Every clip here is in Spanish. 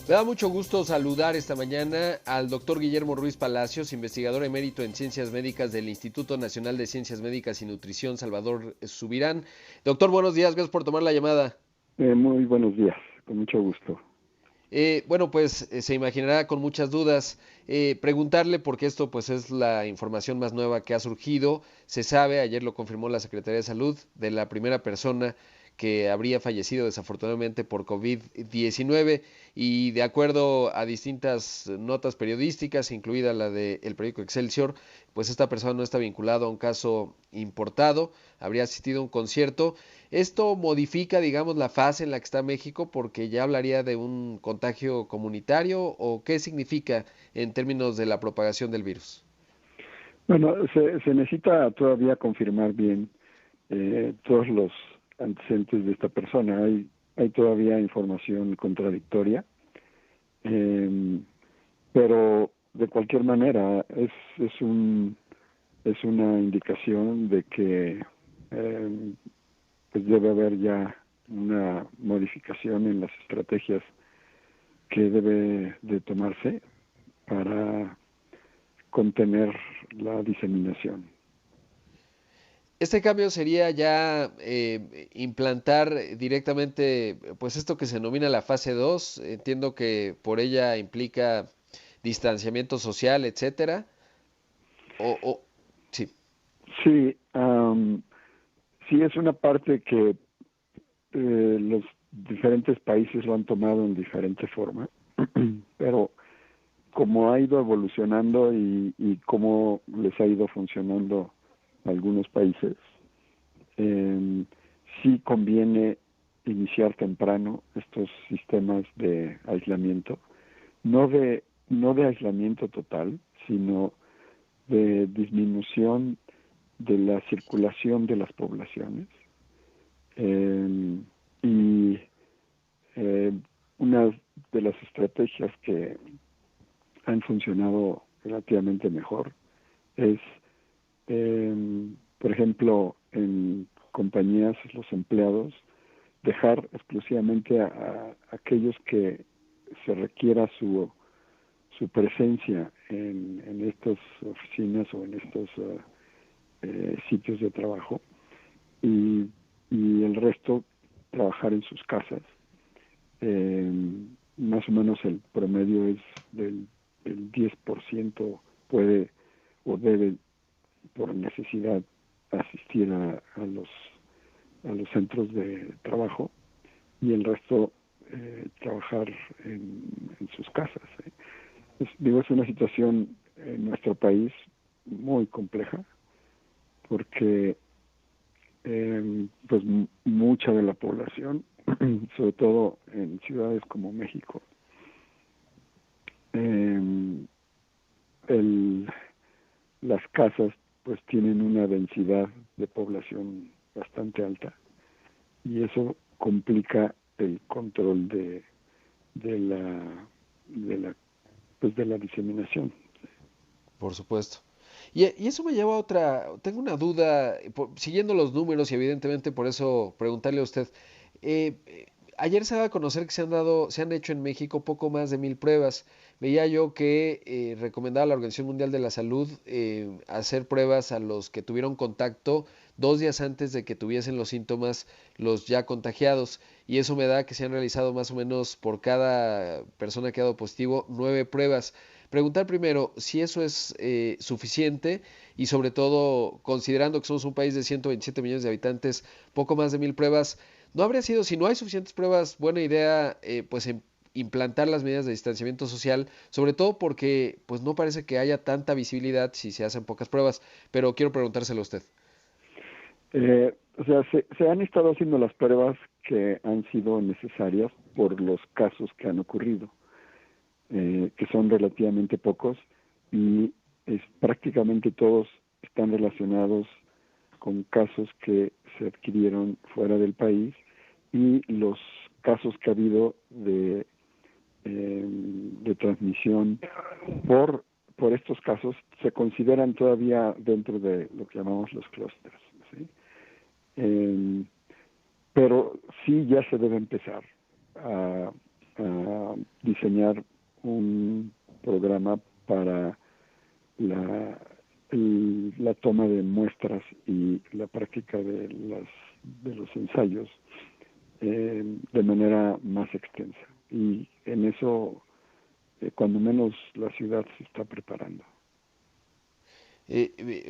Me da mucho gusto saludar esta mañana al doctor Guillermo Ruiz Palacios, investigador emérito en Ciencias Médicas del Instituto Nacional de Ciencias Médicas y Nutrición Salvador Subirán. Doctor, buenos días, gracias por tomar la llamada. Muy buenos días, con mucho gusto. Se imaginará con muchas dudas. Preguntarle, porque esto pues es la información más nueva que ha surgido. Se sabe, ayer lo confirmó la Secretaría de Salud, de la primera persona que habría fallecido desafortunadamente por COVID-19 y de acuerdo a distintas notas periodísticas, incluida la del periódico Excelsior, pues esta persona no está vinculada a un caso importado, habría asistido a un concierto. Esto modifica, digamos, la fase en la que está México porque ya hablaría de un contagio comunitario o qué significa en términos de la propagación del virus. Bueno, se necesita todavía confirmar bien todos los antecedentes de esta persona. Hay todavía información contradictoria, eh, pero de cualquier manera es una indicación de que eh, pues debe haber ya una modificación en las estrategias que debe de tomarse para contener la diseminación. Este cambio sería ya implantar directamente, pues esto que se denomina la fase 2. Entiendo que por ella implica distanciamiento social, etcétera. O sí. Sí, sí es una parte que los diferentes países lo han tomado en diferente forma, pero como ha ido evolucionando y cómo les ha ido funcionando a algunos países, eh, sí conviene iniciar temprano estos sistemas de aislamiento, no de aislamiento total, sino de disminución de la circulación de las poblaciones. Eh, y eh, una de las estrategias que han funcionado relativamente mejor es, por ejemplo, en compañías, los empleados, dejar exclusivamente a aquellos que se requiera su presencia en estas oficinas o en estos sitios de trabajo y, y el resto trabajar en sus casas. Eh, Más o menos el promedio es del 10% puede o debe por necesidad asistir a los centros de trabajo y el resto trabajar en sus casas. Digo, es una situación en nuestro país muy compleja porque pues mucha de la población, sobre todo en ciudades como México, eh, el, las casas pues tienen una densidad de población bastante alta y eso complica el control de la de la pues de la diseminación. Por supuesto. Y eso me lleva a otra, tengo una duda, siguiendo los números y evidentemente por eso preguntarle a usted. Ayer se daba a conocer que se han hecho en México poco más de 1000 pruebas. Veía yo que recomendaba la Organización Mundial de la Salud hacer pruebas a los que tuvieron contacto 2 días antes de que tuviesen los síntomas los ya contagiados. Y eso me da que se han realizado más o menos por cada persona que ha dado positivo 9 pruebas. Preguntar primero si eso es suficiente y sobre todo considerando que somos un país de 127 millones de habitantes, poco más de 1000 pruebas, ¿no habría sido, si no hay suficientes pruebas, buena idea implantar las medidas de distanciamiento social, sobre todo porque pues no parece que haya tanta visibilidad si se hacen pocas pruebas, pero quiero preguntárselo a usted. O sea, se han estado haciendo las pruebas que han sido necesarias por los casos que han ocurrido, que son relativamente pocos y prácticamente todos están relacionados con casos que se adquirieron fuera del país y los casos que ha habido de transmisión por estos casos se consideran todavía dentro de lo que llamamos los clústeres, ¿sí? Eh, pero sí ya se debe empezar a, a diseñar un programa para la toma de muestras y la práctica de los ensayos de manera más extensa. Y en eso, cuando menos, la ciudad se está preparando.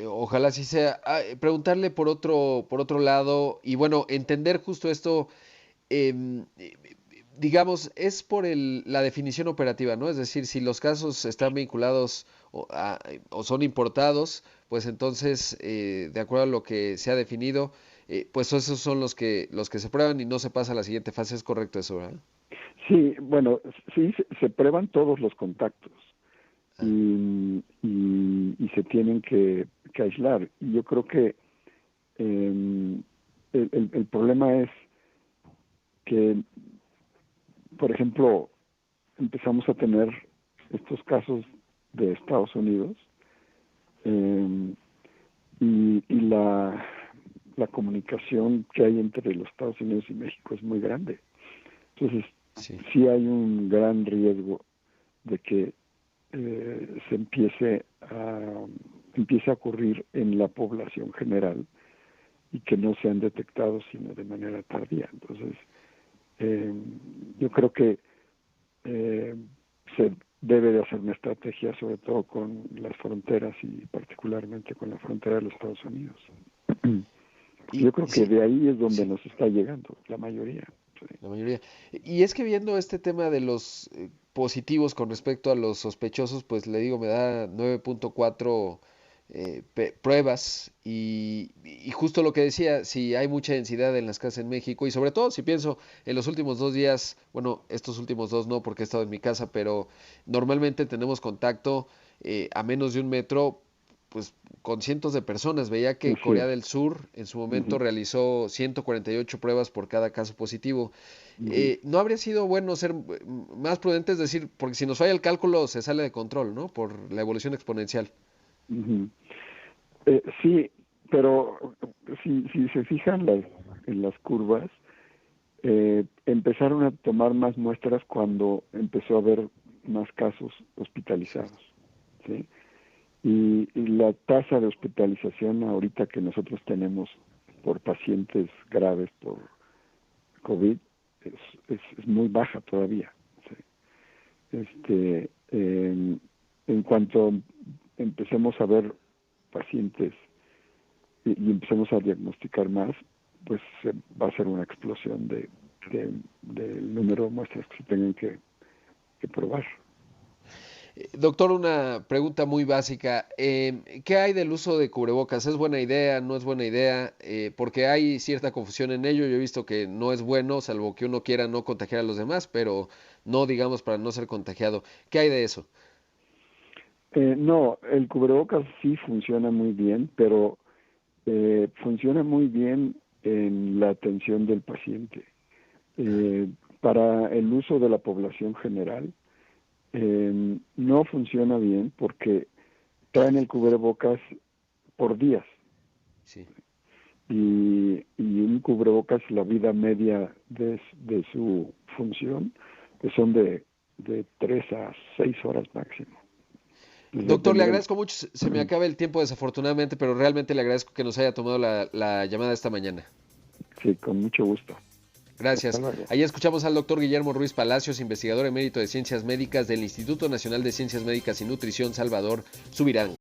Ojalá así sea. Preguntarle por otro lado, y bueno, entender justo esto, em, eh, digamos, es por la definición operativa, ¿no? Es decir, si los casos están vinculados o son importados, pues entonces, de acuerdo a lo que se ha definido, pues esos son los que se prueban y no se pasa a la siguiente fase. Es correcto eso, ¿verdad? Sí, bueno, sí se prueban todos los contactos Ah, y se tienen que aislar. Y yo creo que el problema es que, por ejemplo, empezamos a tener estos casos de Estados Unidos eh, y la comunicación que hay entre los Estados Unidos y México es muy grande. Entonces, sí. sí hay un gran riesgo de que se empiece a ocurrir en la población general y que no sean detectados sino de manera tardía. Entonces, eh, yo creo que eh, se debe de hacer una estrategia, sobre todo con las fronteras y particularmente con la frontera de los Estados Unidos. Y Yo creo que sí, de ahí es donde sí. nos está llegando la mayoría. Sí. La mayoría. Y es que viendo este tema de los positivos con respecto a los sospechosos, pues le digo, me da 9.4 pruebas y justo lo que decía, si hay mucha densidad en las casas en México y sobre todo si pienso en los últimos 2 días, bueno, estos últimos dos no porque he estado en mi casa, pero normalmente tenemos contacto a menos de 1 metro, pues con cientos de personas. Veía que Así Corea es. del Sur en su momento Ujú, realizó 148 pruebas por cada caso positivo. ujú, ¿No habría sido bueno ser más prudentes? Es decir, porque si nos falla el cálculo se sale de control, ¿no? Por la evolución exponencial. ujú. Sí, pero si se fijan en las curvas, empezaron a tomar más muestras cuando empezó a haber más casos hospitalizados, ¿sí? Y la tasa de hospitalización ahorita que nosotros tenemos por pacientes graves por COVID es muy baja todavía, ¿sí? En cuanto empecemos a ver pacientes y empecemos a diagnosticar más, pues va a ser una explosión del número de muestras que se tengan que probar. Doctor, una pregunta muy básica. ¿Qué hay del uso de cubrebocas? ¿Es buena idea? ¿No es buena idea? Porque hay cierta confusión en ello. Yo he visto que no es bueno, salvo que uno quiera no contagiar a los demás, pero no digamos para no ser contagiado. ¿Qué hay de eso? No, el cubrebocas sí funciona muy bien, pero funciona muy bien en la atención del paciente. Eh, para el uso de la población general, no funciona bien porque traen el cubrebocas por días Sí. y un cubrebocas, la vida media de su función, que son de 3 a 6 horas máximo. Entonces, Doctor, le depende agradezco mucho. Se me acaba el tiempo desafortunadamente, pero realmente le agradezco que nos haya tomado la llamada esta mañana. sí, con mucho gusto. Hasta Gracias. luego. Ahí escuchamos al doctor Guillermo Ruiz Palacios, investigador emérito de Ciencias Médicas del Instituto Nacional de Ciencias Médicas y Nutrición Salvador Subirán.